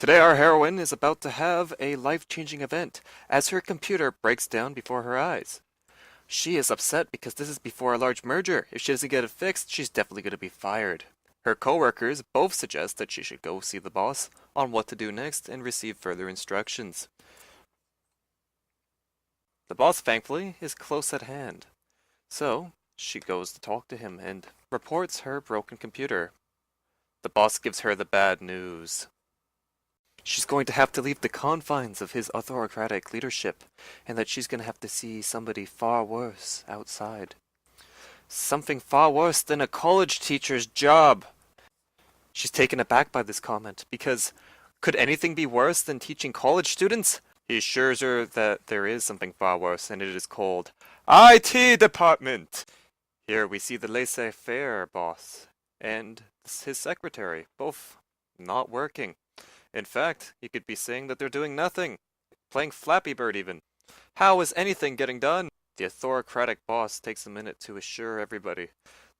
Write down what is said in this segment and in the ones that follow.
Today our heroine is about to have a life-changing event as her computer breaks down before her eyes. She is upset because this is before a large merger. If she doesn't get it fixed, she's definitely going to be fired. Her coworkers both suggest that she should go see the boss on what to do next and receive further instructions. The boss, thankfully, is close at hand. So, she goes to talk to him and reports her broken computer. The boss gives her the bad news. She's going to have to leave the confines of his autocratic leadership, and that she's going to have to see somebody far worse outside. Something far worse than a college teacher's job. She's taken aback by this comment, because could anything be worse than teaching college students? He assures her that there is something far worse, and it is called IT department. Here we see the laissez-faire boss and his secretary, both not working. In fact, you could be saying that they're doing nothing, playing Flappy Bird even. How is anything getting done? The autocratic boss takes a minute to assure everybody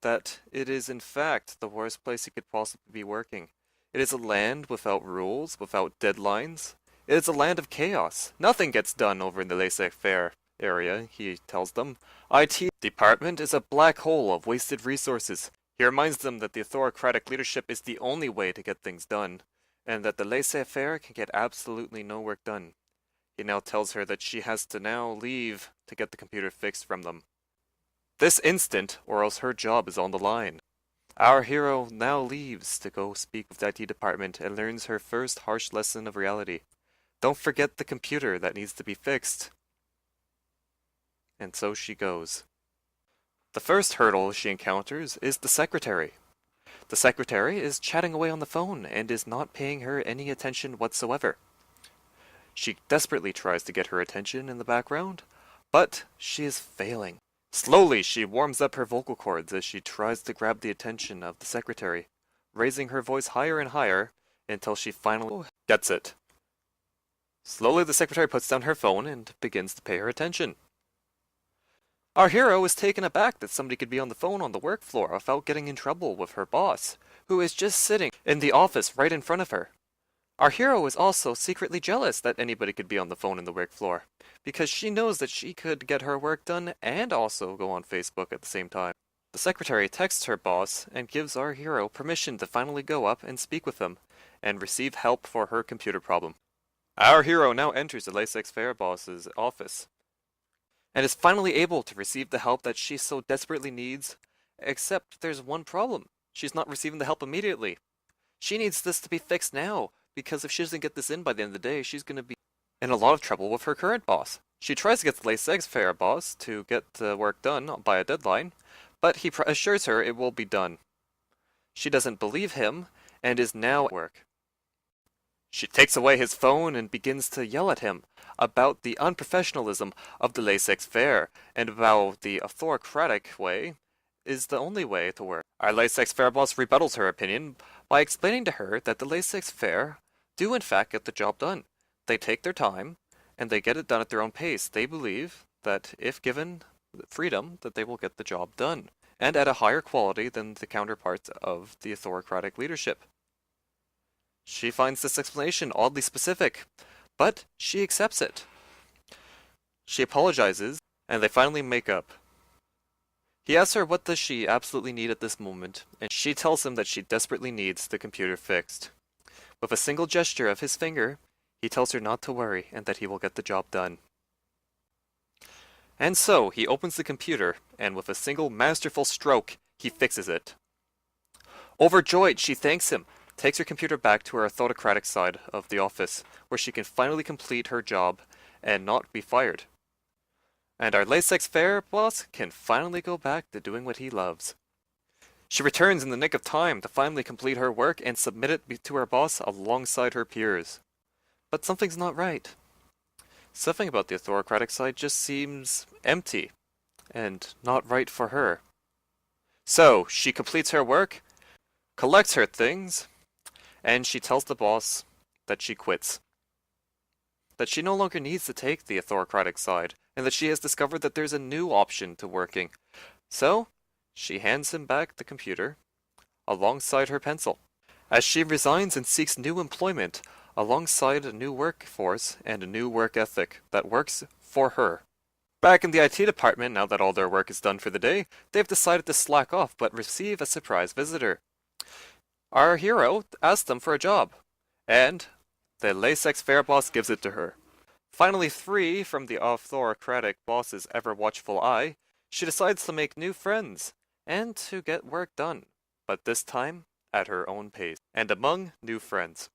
that it is in fact the worst place he could possibly be working. It is a land without rules, without deadlines. It is a land of chaos. Nothing gets done over in the laissez-faire area, he tells them. IT department is a black hole of wasted resources. He reminds them that the autocratic leadership is the only way to get things done, and that the laissez-faire can get absolutely no work done. He now tells her that she has to now leave to get the computer fixed from them. This instant, or else her job is on the line. Our hero now leaves to go speak with the IT department and learns her first harsh lesson of reality. Don't forget the computer that needs to be fixed. And so she goes. The first hurdle she encounters is the secretary. The secretary is chatting away on the phone and is not paying her any attention whatsoever. She desperately tries to get her attention in the background, but she is failing. Slowly, she warms up her vocal cords as she tries to grab the attention of the secretary, raising her voice higher and higher until she finally gets it. Slowly, the secretary puts down her phone and begins to pay her attention. Our hero is taken aback that somebody could be on the phone on the work floor without getting in trouble with her boss, who is just sitting in the office right in front of her. Our hero is also secretly jealous that anybody could be on the phone in the work floor, because she knows that she could get her work done and also go on Facebook at the same time. The secretary texts her boss and gives our hero permission to finally go up and speak with him, and receive help for her computer problem. Our hero now enters the laissez-faire boss's office, and is finally able to receive the help that she so desperately needs, except there's one problem. She's not receiving the help immediately. She needs this to be fixed now, because if she doesn't get this in by the end of the day, she's going to be in a lot of trouble with her current boss. She tries to get the laissez-faire boss to get the work done by a deadline, but he assures her it will be done. She doesn't believe him, and is now at work. She takes away his phone and begins to yell at him about the unprofessionalism of the laissez-faire, and about the autocratic way is the only way to work. Our laissez-faire boss rebuttals her opinion by explaining to her that the laissez-faire do in fact get the job done. They take their time, and they get it done at their own pace. They believe that if given freedom, that they will get the job done, and at a higher quality than the counterparts of the autocratic leadership. She finds this explanation oddly specific, but she accepts it. She apologizes, and they finally make up. He asks her what does she absolutely need at this moment, and she tells him that she desperately needs the computer fixed. With a single gesture of his finger, he tells her not to worry and that he will get the job done. And so, he opens the computer, and with a single masterful stroke, he fixes it. Overjoyed, she thanks him, takes her computer back to her autocratic side of the office, where she can finally complete her job and not be fired. And our laissez-faire boss can finally go back to doing what he loves. She returns in the nick of time to finally complete her work and submit it to her boss alongside her peers. But something's not right. Something about the autocratic side just seems empty and not right for her. So, she completes her work, collects her things, and she tells the boss that she quits. That she no longer needs to take the autocratic side, and that she has discovered that there's a new option to working. So, she hands him back the computer, alongside her pencil. as she resigns and seeks new employment alongside a new workforce and a new work ethic that works for her. Back in the IT department, now that all their work is done for the day, they've decided to slack off but receive a surprise visitor. Our hero asks them for a job, and the laissez faire boss gives it to her. Finally free from the autocratic boss's ever-watchful eye, she decides to make new friends and to get work done, but this time at her own pace and among new friends.